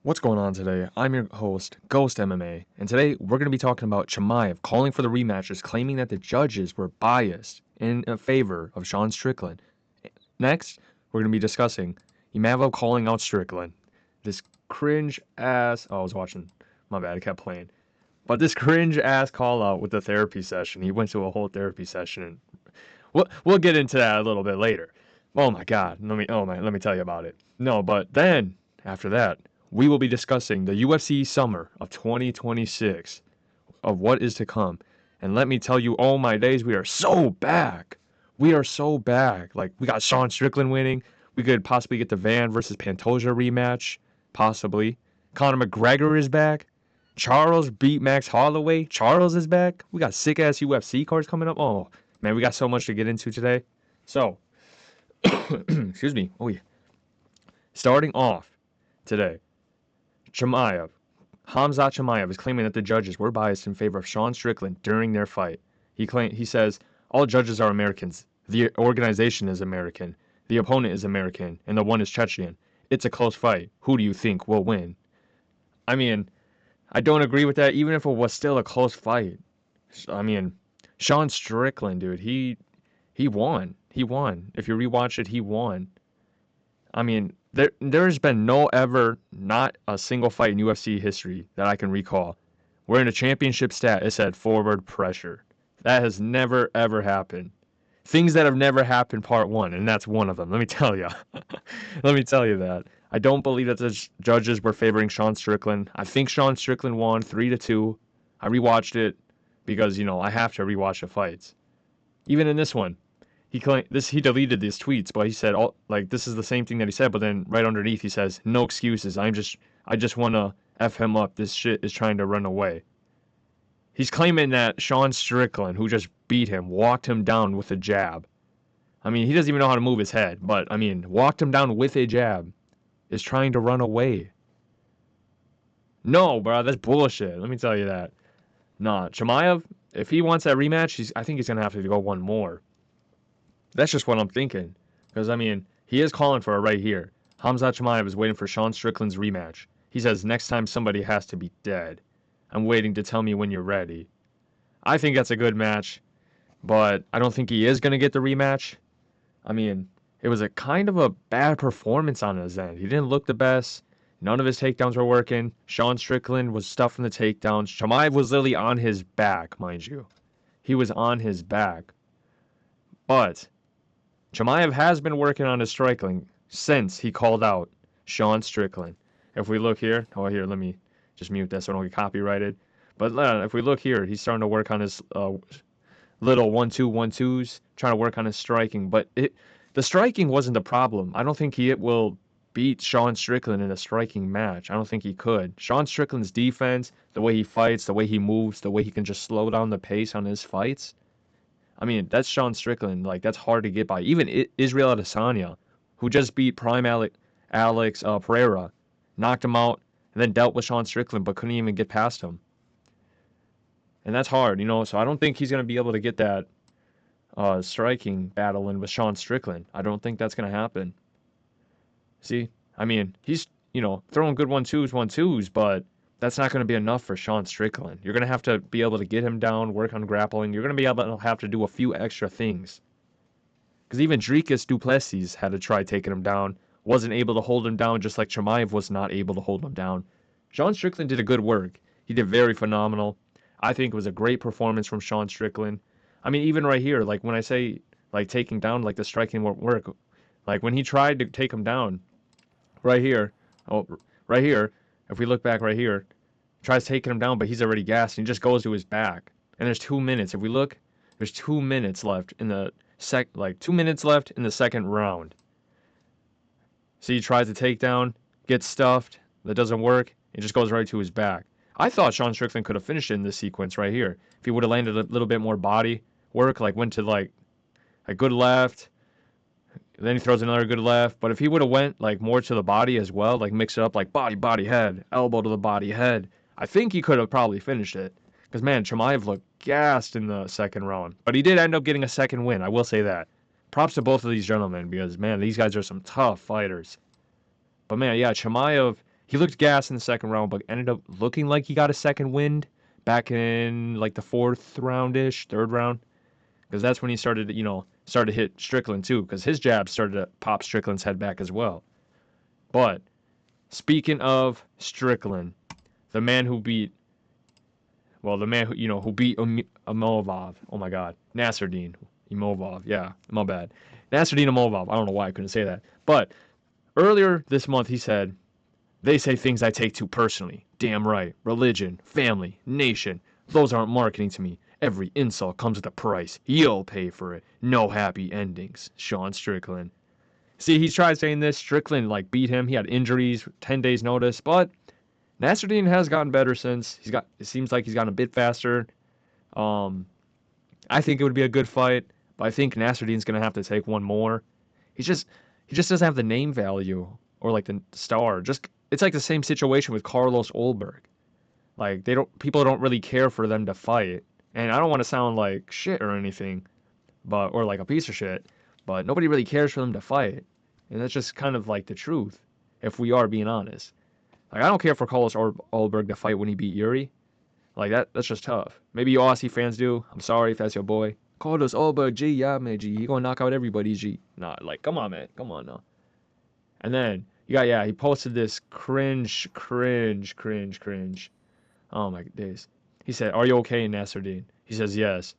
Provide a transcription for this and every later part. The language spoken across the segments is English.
What's going on today? I'm your host, Ghost MMA, and today we're going to be talking about Chimaev calling for the rematches, claiming that the judges were biased in favor of Sean Strickland. Next, we're going to be discussing Imavov calling out Strickland. This cringe ass. Oh, I was watching. My bad, I kept playing. But this cringe ass call out with the therapy session. He went to a whole therapy session, and we'll get into that a little bit later. Oh my God, let me tell you about it. No, but then after that, we will be discussing the UFC summer of 2026 of what is to come. And let me tell you, oh my days, we are so back. We are so back. Like we got Sean Strickland winning. We could possibly get the Van versus Pantoja rematch, possibly. Conor McGregor is back. Charles beat Max Holloway. Charles is back. We got sick ass UFC cards coming up. Oh man, we got so much to get into today. So, excuse me. Oh yeah. Starting off today, Chimaev. Khamzat Chimaev is claiming that the judges were biased in favor of Sean Strickland during their fight. He says all judges are Americans. The organization is American. The opponent is American, and the one is Chechen. It's a close fight. Who do you think will win? I mean, I don't agree with that, even if it was still a close fight. I mean, Sean Strickland, dude, he won. He won. If you rewatch it, he won. I mean, there's been not a single fight in UFC history that I can recall where in a championship stat it said forward pressure. That has never ever happened. Things that have never happened, part one, and that's one of them. Let me tell you. Let me tell you that. I don't believe that the judges were favoring Sean Strickland. I think Sean Strickland won 3-2. I rewatched it because I have to rewatch the fights. Even in this one, he deleted these tweets, but he said this is the same thing that he said, but then right underneath he says no excuses. I just want to f him up. This shit is trying to run away. He's claiming that Sean Strickland, who just beat him, walked him down with a jab. I mean, he doesn't even know how to move his head, but I mean, walked him down with a jab, is trying to run away. No, bro, that's bullshit. Let me tell you that. Nah, Chimaev, if he wants that rematch, I think he's gonna have to go one more. That's just what I'm thinking. Because, I mean, he is calling for it right here. Khamzat Chimaev is waiting for Sean Strickland's rematch. He says, next time somebody has to be dead. I'm waiting to tell me when you're ready. I think that's a good match, but I don't think he is going to get the rematch. I mean, it was a kind of a bad performance on his end. He didn't look the best. None of his takedowns were working. Sean Strickland was stuffing the takedowns. Chimaev was literally on his back, mind you. He was on his back. But Chimaev has been working on his striking since he called out Sean Strickland. If we look here, let me just mute that so I don't get copyrighted. But if we look here, he's starting to work on his little 1-2, 1-2s, trying to work on his striking. But the striking wasn't the problem. I don't think he will beat Sean Strickland in a striking match. I don't think he could. Sean Strickland's defense, the way he fights, the way he moves, the way he can just slow down the pace on his fights. I mean, that's Sean Strickland. Like, that's hard to get by. Even Israel Adesanya, who just beat Prime Alex Pereira, knocked him out, and then dealt with Sean Strickland, but couldn't even get past him. And that's hard, so I don't think he's going to be able to get that striking battle in with Sean Strickland. I don't think that's going to happen. See? I mean, he's, throwing good 1-2s, 1-2s, but that's not going to be enough for Sean Strickland. You're going to have to be able to get him down, work on grappling. You're going to be able to have to do a few extra things. Because even Dricus du Plessis had to try taking him down. Wasn't able to hold him down, just like Chimaev was not able to hold him down. Sean Strickland did a good work. He did very phenomenal. I think it was a great performance from Sean Strickland. I mean, even right here, like when I say like taking down, like the striking won't work. Like when he tried to take him down, right here, if we look back right here, tries taking him down, but he's already gassed, and he just goes to his back. And there's 2 minutes. If we look, there's 2 minutes left in the 2 minutes left in the second round. So he tries to take down, gets stuffed, that doesn't work, it just goes right to his back. I thought Sean Strickland could have finished it in this sequence right here. If he would have landed a little bit more body work, like went to like a good left, then he throws another good left. But if he would have went like more to the body as well, like mix it up like body, head, elbow to the body, head, I think he could have probably finished it. Because, man, Chimaev looked gassed in the second round. But he did end up getting a second win, I will say that. Props to both of these gentlemen because, man, these guys are some tough fighters. But, man, yeah, Chimaev, He looked gassed in the second round, but ended up looking like he got a second wind back in like the fourth round-ish, third round. Because that's when he started, started to hit Strickland too, because his jab started to pop Strickland's head back as well. But speaking of Strickland, the man who beat, the man who beat Imavov. Oh my God, Nasruddin Imavov. Yeah, my bad. Nasruddin Imavov. I don't know why I couldn't say that. But earlier this month, he said, "They say things I take too personally. Damn right. Religion, family, nation. Those aren't marketing to me. Every insult comes with a price. You'll pay for it. No happy endings." Sean Strickland. See, he tried saying this. Strickland beat him. He had injuries, 10 days notice, but Nasruddin has gotten better since. It seems like he's gotten a bit faster. Um, I think it would be a good fight, but I think Nasruddin's gonna have to take one more. He just doesn't have the name value or the star. Just it's like the same situation with Carlos Olberg. People don't really care for them to fight. And I don't want to sound like shit or anything, or like a piece of shit, but nobody really cares for them to fight. And that's just kind of the truth, if we are being honest. I don't care for Carlos Olberg to fight when he beat Yuri. That's just tough. Maybe you Aussie fans do. I'm sorry if that's your boy. Carlos Olberg, G, yeah, man, G. He gonna knock out everybody, G. Nah, come on, man. Come on, now. And then, he posted this cringe. Oh my days. He said, "Are you okay, Nasruddin?" He says, "Yes."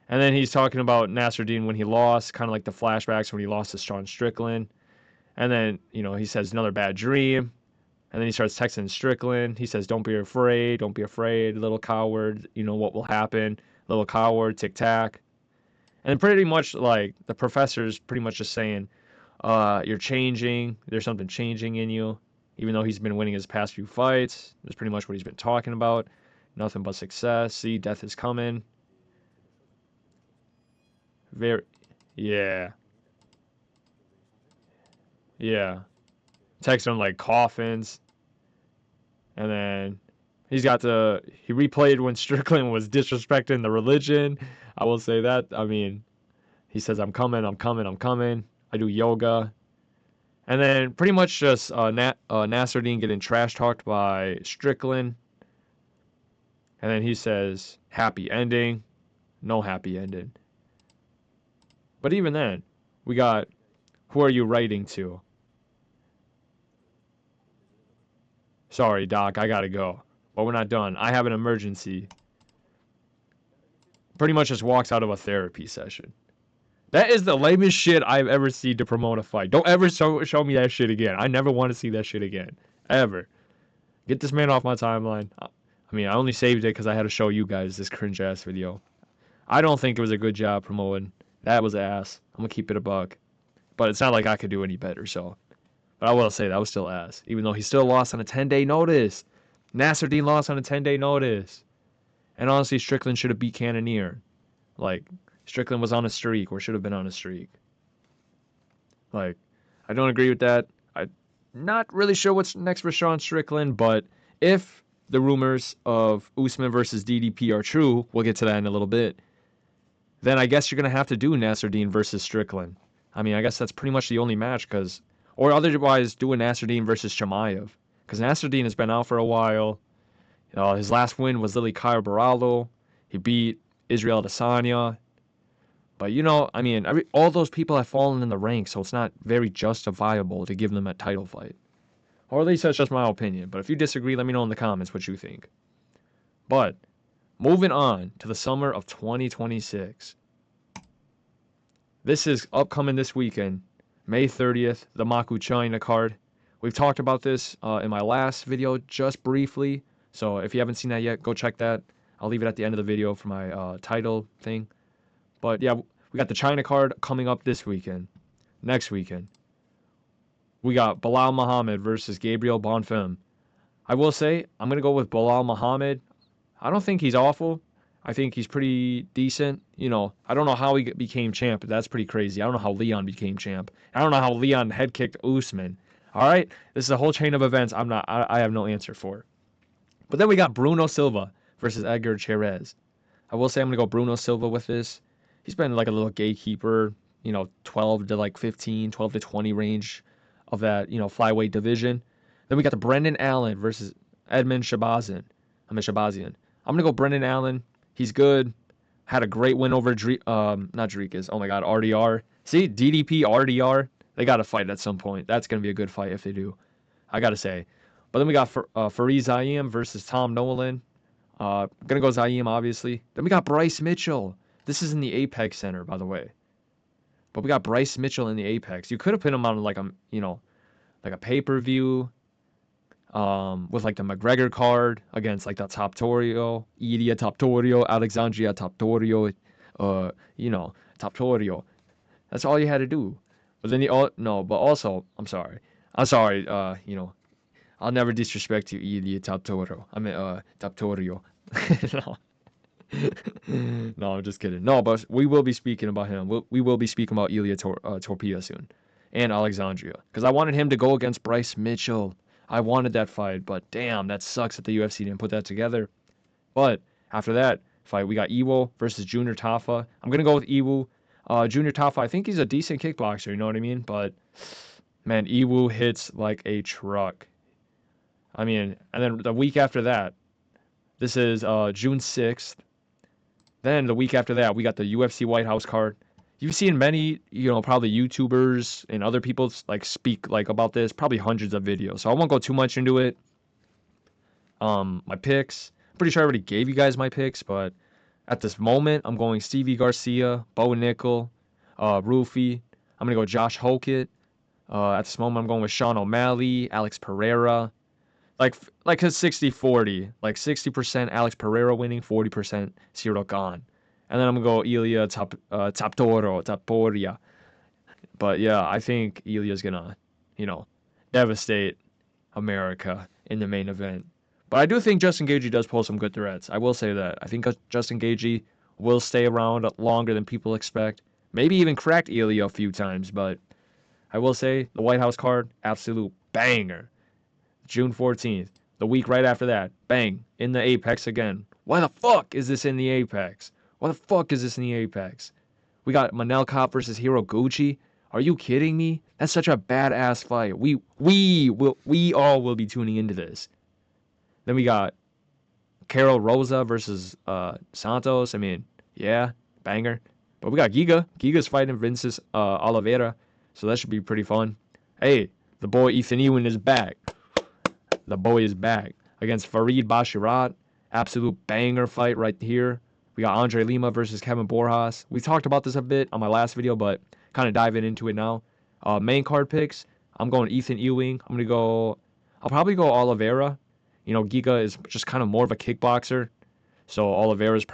And then he's talking about Nasruddin when he lost, kind of like the flashbacks when he lost to Sean Strickland. And then, he says, "Another bad dream." And then he starts texting Strickland. He says, "Don't be afraid, little coward. You know what will happen, little coward, tic tac." And pretty much the professor's pretty much just saying, "You're changing. There's something changing in you." Even though he's been winning his past few fights, that's pretty much what he's been talking about. Nothing but success. See, death is coming. Very, yeah, yeah. Text him coffins, and then he replayed when Strickland was disrespecting the religion. I will say that. I mean, he says, "I'm coming, I'm coming, I'm coming. I do yoga." And then pretty much just Nasruddin getting trash talked by Strickland. And then he says, "Happy ending." No happy ending. But even then, we got, "Who are you writing to?" "Sorry, Doc, I gotta go. But we're not done. I have an emergency." Pretty much just walks out of a therapy session. That is the lamest shit I've ever seen to promote a fight. Don't ever show me that shit again. I never want to see that shit again. Ever. Get this man off my timeline. I mean, I only saved it because I had to show you guys this cringe ass video. I don't think it was a good job promoting. That was ass. I'm gonna keep it a buck. But it's not like I could do any better, so. But I will say that was still ass. Even though he still lost on a 10-day notice. Nasruddin lost on a 10-day notice. And honestly, Strickland should have beat Cannonier. Strickland was on a streak, or should have been on a streak. I don't agree with that. I'm not really sure what's next for Sean Strickland, but if the rumors of Usman versus DDP are true, we'll get to that in a little bit, then I guess you're going to have to do Nasruddin versus Strickland. I mean, I guess that's pretty much the only match, or otherwise do a Nasruddin versus Chimaev, because Nasruddin has been out for a while. His last win was Lily Caio Baraldo. He beat Israel Adesanya. But I mean, all those people have fallen in the ranks, so it's not very justifiable to give them a title fight. Or at least that's just my opinion. But if you disagree, let me know in the comments what you think. But moving on to the summer of 2026. This is upcoming this weekend, May 30th, the Maku China card. We've talked about this in my last video just briefly. So if you haven't seen that yet, go check that. I'll leave it at the end of the video for my title thing. But yeah, we got the China card coming up this weekend. Next weekend, we got Belal Muhammad versus Gabriel Bonfim. I will say, I'm going to go with Belal Muhammad. I don't think he's awful. I think he's pretty decent. I don't know how he became champ, but that's pretty crazy. I don't know how Leon became champ. I don't know how Leon head kicked Usman. All right? This is a whole chain of events I have no answer for. But then we got Bruno Silva versus Edgar Cherez. I will say I'm going to go Bruno Silva with this. He's been a little gatekeeper, 12 to 15, 12 to 20 range of that, flyweight division. Then we got the Brendan Allen versus Edmund Shabazian. Shabazian. I'm gonna go Brendan Allen. He's good. Had a great win over not Dricus. Oh my God, RDR. See, DDP, RDR. They got to fight at some point. That's gonna be a good fight if they do. I gotta say. But then we got Fareed Zaim versus Tom Nolan. Gonna go Zaim, obviously. Then we got Bryce Mitchell. This is in the Apex Center, by the way. But we got Bryce Mitchell in the Apex. You could have put him on like like a pay-per-view, with like the McGregor card against like the Toptorio, Ilia Toptorio, Alexandria Toptorio, Toptorio. That's all you had to do. But then but also, I'm sorry, I'll never disrespect you, Ilia Toptorio. I mean, Toptorio. No. No, I'm just kidding. No, but we will be speaking about him. We will be speaking about Ilia Torpilla soon, and Alexandria, because I wanted him to go against Bryce Mitchell. I wanted that fight, but damn, that sucks that the UFC didn't put that together. But after that fight, we got Iwo versus Junior Tafa. I'm gonna go with Iwo. Junior Tafa, I think he's a decent kickboxer. You know what I mean? But man, Iwo hits like a truck. I mean, and then the week after that, this is June 6th. Then the week after that, we got the UFC White House card. You've seen many, probably YouTubers and other people like speak like about this, probably hundreds of videos. So I won't go too much into it. My picks. I'm pretty sure I already gave you guys my picks, but at this moment, I'm going Stevie Garcia, Bo Nickel, Rufy. I'm gonna go Josh Hokett. At this moment, I'm going with Sean O'Malley, Alex Pereira. Like his 60-40, like 60% Alex Pereira winning, 40% Cyril Gahn. And then I'm gonna go Ilia Taporia. But yeah, I think Ilia's gonna, devastate America in the main event. But I do think Justin Gaethje does pull some good threats. I will say that. I think Justin Gaethje will stay around longer than people expect. Maybe even cracked Ilia a few times, but I will say the White House card, absolute banger. June 14th. The week right after that, bang, in the Apex again. Why the fuck is this in the Apex? Why the fuck is this in the Apex? We got Manel Kape versus Hiroguchi. Are you kidding me? That's such a badass fight. We all will be tuning into this. Then we got Carol Rosa versus Santos. I mean, yeah, banger. But we got Giga. Giga's fighting Vinces Oliveira, so that should be pretty fun. Hey, the boy Ethan Ewing is back. The boy is back against Farid Bashirat. Absolute banger fight right here. We got Andre Lima versus Kevin Borjas. We talked about this a bit on my last video, but kind of diving into it now. Main card picks. I'm going Ethan Ewing. I'll probably go Oliveira. Giga is just kind of more of a kickboxer. So Oliveira's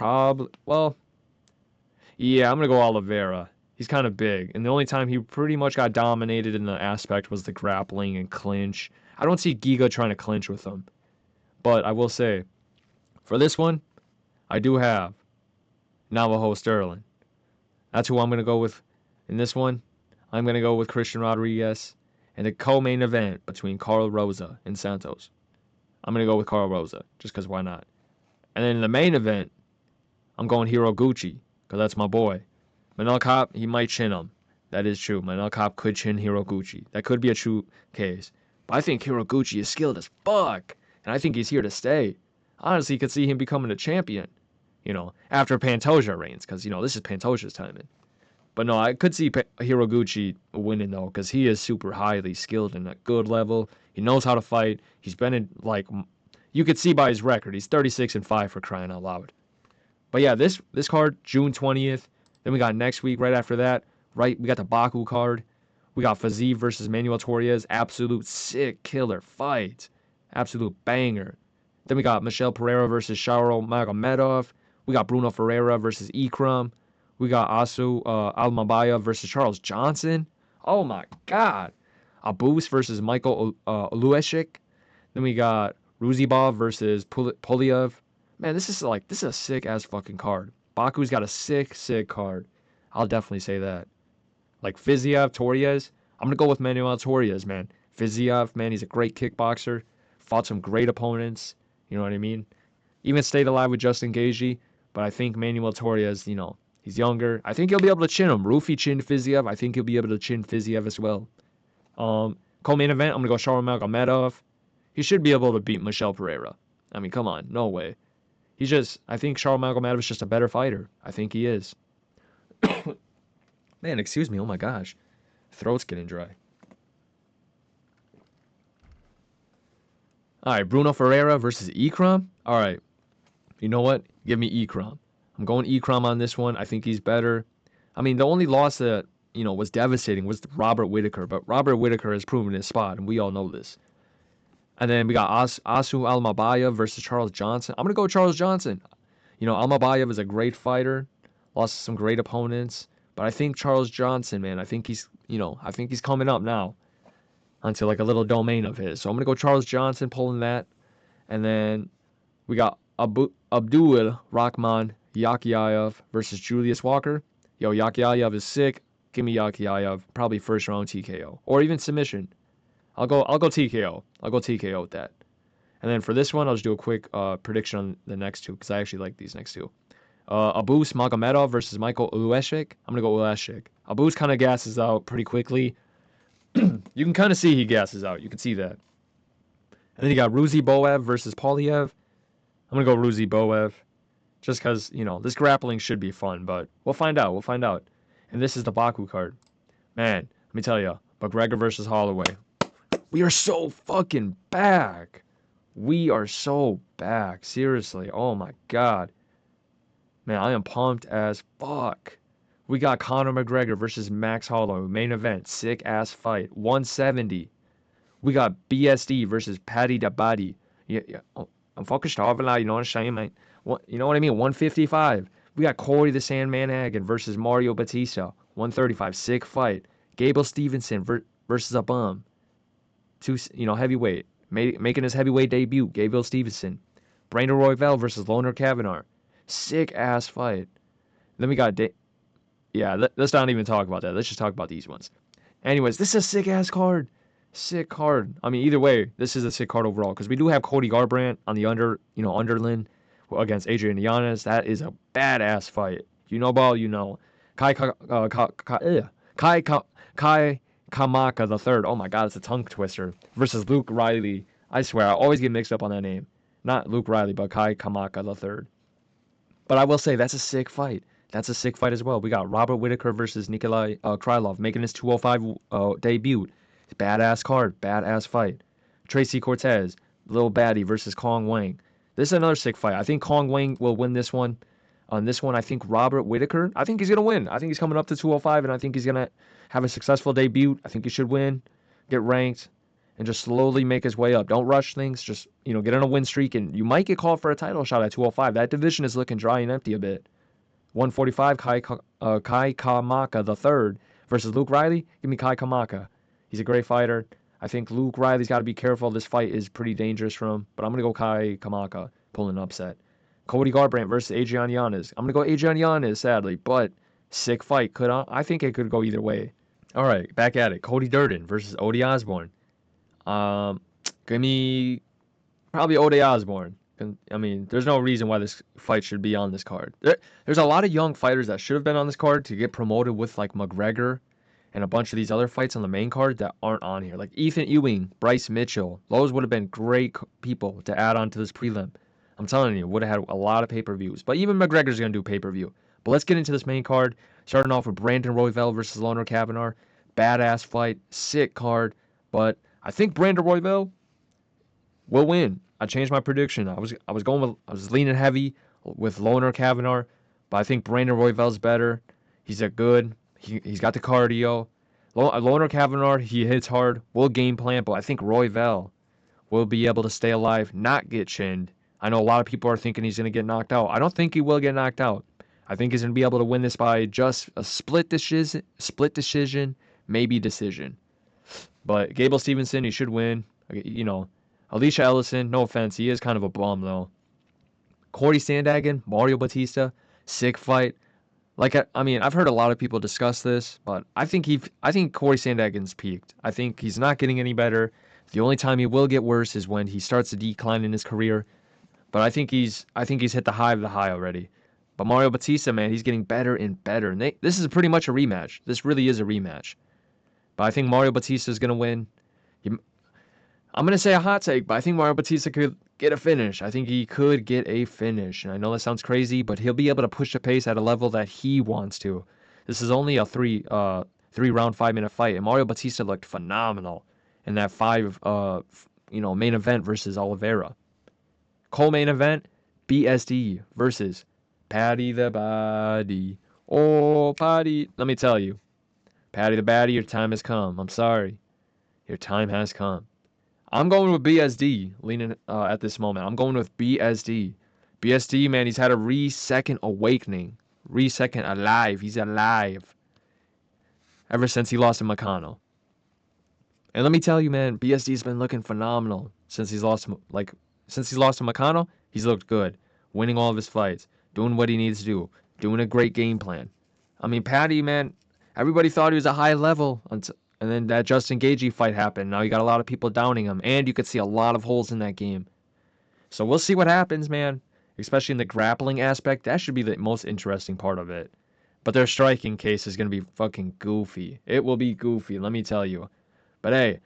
yeah, I'm going to go Oliveira. He's kind of big. And the only time he pretty much got dominated in the aspect was the grappling and clinch. I don't see Giga trying to clinch with him. But I will say, for this one, I do have Navajo Sterling. That's who I'm going to go with in this one. I'm going to go with Christian Rodriguez in the co-main event between Carl Rosa and Santos. I'm going to go with Carl Rosa, just because why not? And then in the main event, I'm going Hiroguchi, because that's my boy. Manel Kape, he might chin him. That is true. Manel Kape could chin Hiroguchi. That could be a true case. But I think Hiroguchi is skilled as fuck. And I think he's here to stay. Honestly, you could see him becoming a champion, after Pantoja reigns. Because, this is Pantoja's timing. But no, I could see Hiroguchi winning, though. Because he is super highly skilled and at good level. He knows how to fight. He's been in, you could see by his record. He's 36-5 for crying out loud. But yeah, this card, June 20th. Then we got next week, right after that. We got the Baku card. We got Fiziev versus Manuel Torres. Absolute sick killer fight. Absolute banger. Then we got Michelle Pereira versus Shauro Magomedov. We got Bruno Ferreira versus Ikram. We got Asu Almabaya versus Charles Johnson. Oh my God. Abus versus Michael Olueshik. Then we got Ruzibov versus Poliev. Man, this is a sick ass fucking card. Baku's got a sick card. I'll definitely say that. Like Fiziev, Torres. I'm going to go with Manuel Torres, man. Fiziev, man, he's a great kickboxer. Fought some great opponents. You know what I mean? Even stayed alive with Justin Gaethje. But I think Manuel Torres, he's younger. I think he'll be able to chin him. Rufy chinned Fiziev. I think he'll be able to chin Fiziev as well. Co-main event, I'm going to go Shauro Magomedov he should be able to beat Michel Pereira. I mean, come on, no way. I think Charles Magomedov is just a better fighter. I think he is. Man, excuse me. Oh my gosh, throat's getting dry. All right, Bruno Ferreira versus Ikram. All right, you know what? Give me Ikram. I'm going Ikram on this one. I think he's better. I mean, the only loss that was devastating was Robert Whitaker, but Robert Whitaker has proven his spot, and we all know this. And then we got Asu Almabayev versus Charles Johnson. I'm gonna go Charles Johnson. Almabayev is a great fighter, lost to some great opponents, but I think Charles Johnson, man, I think he's coming up now onto like a little domain of his. So I'm gonna go Charles Johnson pulling that, and then we got Abdul Rahman Yakiayev versus Julius Walker. Yo, Yakiayev is sick. Give me Yakiayev, probably first round TKO or even submission. I'll go TKO. I'll go TKO with that. And then for this one, I'll just do a quick prediction on the next two because I actually like these next two. Abus Magomedov versus Michael Uleschik. I'm gonna go Uleschik. Abus kind of gasses out pretty quickly. You can kind of see he gasses out. You can see that. And then you got Ruzi Boev versus Poliev. I'm gonna go Ruzi Boev, just because this grappling should be fun, but we'll find out. We'll find out. And this is the Baku card. Man, let me tell you, McGregor versus Holloway. We are so fucking back. We are so back. Seriously. Oh my God. Man, I am pumped as fuck. We got Conor McGregor versus Max Holloway. Main event. Sick ass fight. 170. We got BSD versus Paddy Dabadi. Yeah. I'm fucking starving now. You know what I'm saying, man? You know what I mean? 155. We got Corey the Sandman Hagen versus Mario Batista. 135. Sick fight. Gable Stevenson versus a bum. Heavyweight. Making his heavyweight debut. Gable Stevenson. Brandon Royval versus Loner Kavanagh. Sick ass fight. Then we got let's not even talk about that. Let's just talk about these ones. Anyways, this is a sick ass card. Sick card. I mean, either way, this is a sick card overall because we do have Cody Garbrandt on the underland against Adrian Yanez. That is a badass fight. Ball, Kai Kamaka the third. Oh my God, it's a tongue twister versus Luke Riley. I swear, I always get mixed up on that name. Not Luke Riley, but Kai Kamaka the third. But I will say that's a sick fight. That's a sick fight as well. We got Robert Whitaker versus Nikolai Krylov making his 205 debut. Badass card, badass fight. Tracy Cortez, Lil Baddie versus Kong Wang. This is another sick fight. I think Kong Wang will win this one. On this one, I think Robert Whitaker, I think he's going to win. I think he's coming up to 205, and I think he's going to have a successful debut. I think he should win, get ranked, and just slowly make his way up. Don't rush things. Just, get on a win streak, and you might get called for a title shot at 205. That division is looking dry and empty a bit. 145, Kai Kamaka the third versus Luke Riley. Give me Kai Kamaka. He's a great fighter. I think Luke Riley's got to be careful. This fight is pretty dangerous for him, but I'm going to go Kai Kamaka, pulling an upset. Cody Garbrandt versus Adrian Yanez. I'm going to go Adrian Yanez, sadly, but sick fight. I think it could go either way. All right, back at it. Cody Durden versus Ode Osborne. Give me probably Ode Osborne. I mean, there's no reason why this fight should be on this card. There's a lot of young fighters that should have been on this card to get promoted with like McGregor and a bunch of these other fights on the main card that aren't on here. Like Ethan Ewing, Bryce Mitchell. Those would have been great people to add on to this prelim. I'm telling you, would have had a lot of pay-per-views. But even McGregor's going to do pay-per-view. But let's get into this main card. Starting off with Brandon Royval versus Loner Kavanagh. Badass fight. Sick card. But I think Brandon Royval will win. I changed my prediction. I was leaning heavy with Loner Kavanagh, but I think Brandon Royval's better. He's he's got the cardio. Loner Kavanagh, he hits hard. Will game plan, but I think Royval will be able to stay alive, not get chinned. I know a lot of people are thinking he's going to get knocked out. I don't think he will get knocked out. I think he's going to be able to win this by just a split decision, maybe decision. But Gable Stevenson, he should win. Alicia Ellison, no offense, he is kind of a bum though. Corey Sandhagen, Mario Batista, sick fight. I've heard a lot of people discuss this, but I think Corey Sandhagen's peaked. I think he's not getting any better. The only time he will get worse is when he starts to decline in his career. But I think he's hit the high of the high already. But Mario Batista, man, he's getting better and better. And this is pretty much a rematch. This really is a rematch. But I think Mario Batista is going to win. I'm going to say a hot take, but I think Mario Batista could get a finish. I think he could get a finish. And I know that sounds crazy, but he'll be able to push the pace at a level that he wants to. This is only a three round 5 minute fight, and Mario Batista looked phenomenal in that main event versus Oliveira. Co-main event, BSD versus Patty the Body. Oh, Patty. Let me tell you, Patty the Batty, your time has come. I'm sorry. Your time has come. I'm going with BSD leaning at this moment. I'm going with BSD. BSD, man, he's had a re-second awakening. Re-second alive. He's alive. Ever since he lost to McConnell. And let me tell you, man, BSD's been looking phenomenal since he's lost to McConnell. He's looked good, winning all of his fights, doing what he needs to do, doing a great game plan. I mean, Patty, man, everybody thought he was a high level until, and then that Justin Gaethje fight happened. Now you got a lot of people downing him, and you could see a lot of holes in that game. So we'll see what happens, man. Especially in the grappling aspect, that should be the most interesting part of it. But their striking case is gonna be fucking goofy. It will be goofy, let me tell you. But hey,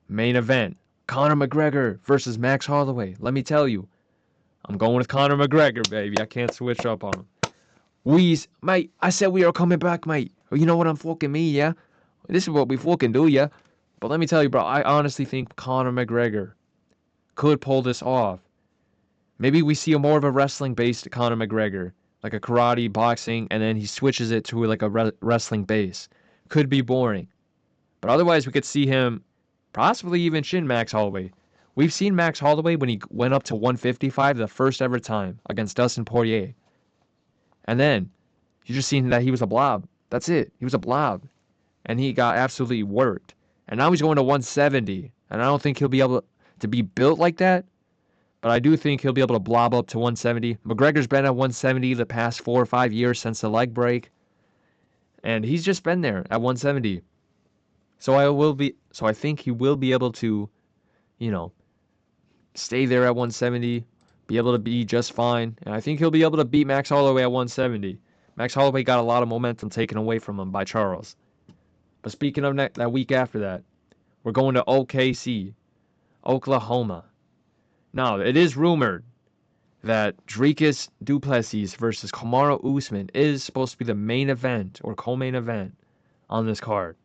main event: Conor McGregor versus Max Holloway. Let me tell you, I'm going with Conor McGregor, baby. I can't switch up on him. Mate, I said we are coming back, mate. You know what I'm fucking me, yeah? This is what we fucking do, yeah? But let me tell you, bro, I honestly think Conor McGregor could pull this off. Maybe we see a more of a wrestling-based Conor McGregor, like a karate, boxing, and then he switches it to like a wrestling base. Could be boring. But otherwise, we could see him possibly even shin Max Holloway. We've seen Max Holloway when he went up to 155 the first ever time against Dustin Poirier. And then you just seen that he was a blob. That's it. He was a blob. And he got absolutely worked. And now he's going to 170. And I don't think he'll be able to be built like that. But I do think he'll be able to blob up to 170. McGregor's been at 170 the past 4 or 5 years since the leg break. And he's just been there at 170. So I think he will be able to, you know, stay there at 170, be able to be just fine. And I think he'll be able to beat Max Holloway at 170. Max Holloway got a lot of momentum taken away from him by Charles. But speaking of that week after that, we're going to OKC, Oklahoma. Now, it is rumored that Dricus Du Plessis versus Kamaru Usman is supposed to be the main event or co-main event on this card.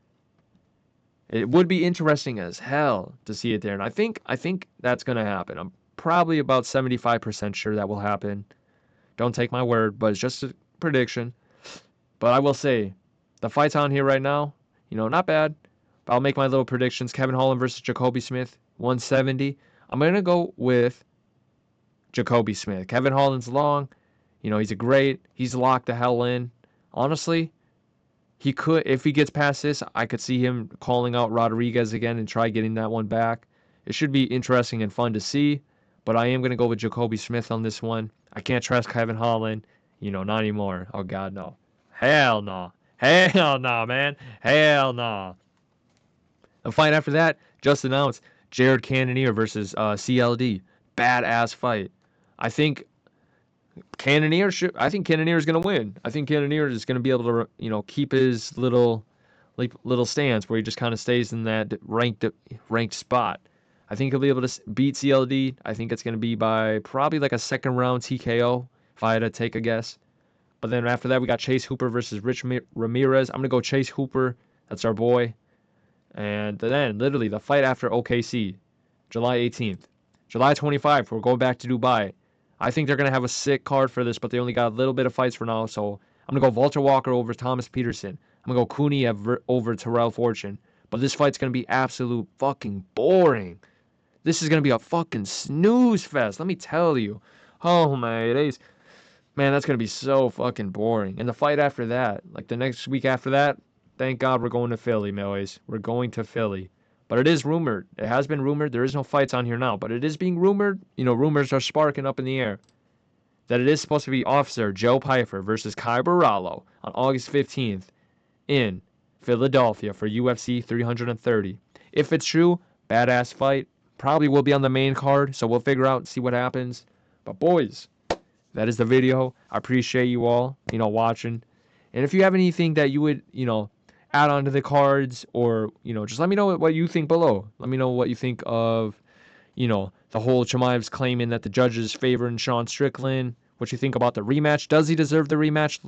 It would be interesting as hell to see it there, and I think that's gonna happen. I'm probably about 75% sure that will happen. Don't take my word, but it's just a prediction. But I will say, the fights on here right now, not bad. But I'll make my little predictions. Kevin Holland versus Jacoby Smith, 170. I'm gonna go with Jacoby Smith. Kevin Holland's long. He's locked the hell in. Honestly, he could, if he gets past this, I could see him calling out Rodriguez again and try getting that one back. It should be interesting and fun to see, but I am going to go with Jacoby Smith on this one. I can't trust Kevin Holland, not anymore. Oh, God, no. Hell no. Hell no, man. Hell no. The fight after that, just announced, Jared Cannonier versus CLD. Badass fight. I think Cannonier is going to win. I think Cannonier is going to be able to, keep his little stance where he just kind of stays in that ranked spot. I think he'll be able to beat CLD. I think it's going to be by probably like a second round TKO, if I had to take a guess. But then after that, we got Chase Hooper versus Rich Ramirez. I'm going to go Chase Hooper. That's our boy. And then, literally, the fight after OKC, July 18th. July 25th, we're going back to Dubai. I think they're going to have a sick card for this, but they only got a little bit of fights for now. So I'm going to go Walter Walker over Thomas Peterson. I'm going to go Kuniev over Terrell Fortune. But this fight's going to be absolute fucking boring. This is going to be a fucking snooze fest. Let me tell you. Oh, my days. Man, that's going to be so fucking boring. And the fight after that, like the next week after that, thank God we're going to Philly, boys. We're going to Philly. But it is rumored. It has been rumored. There is no fights on here now, but it is being rumored. Rumors are sparking up in the air that it is supposed to be Officer Joe Pyfer versus Kai Barallo on August 15th in Philadelphia for UFC 330. If it's true, badass fight. Probably will be on the main card, so we'll figure out and see what happens. But boys, that is the video. I appreciate you all, watching. And if you have anything that you would, add on to the cards, or just let me know what you think below. Let me know what you think of the whole Chimaev's claiming that the judges favoring Sean Strickland. What you think about the rematch? Does he deserve the rematch?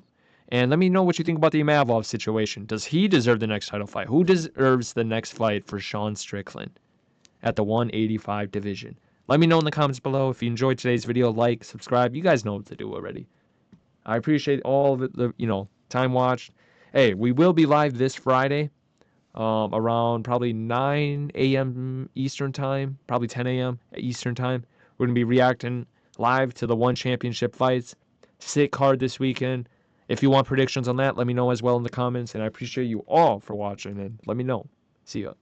And let me know what you think about the Imavov situation. Does he deserve the next title fight? Who deserves the next fight for Sean Strickland at the 185 division? Let me know in the comments below. If you enjoyed today's video, like, subscribe. You guys know what to do already. I appreciate all of the time watched. Hey, we will be live this Friday around probably 9 a.m. Eastern time, probably 10 a.m. Eastern time. We're going to be reacting live to the one championship fights. Sick card this weekend. If you want predictions on that, let me know as well in the comments. And I appreciate you all for watching, and let me know. See ya.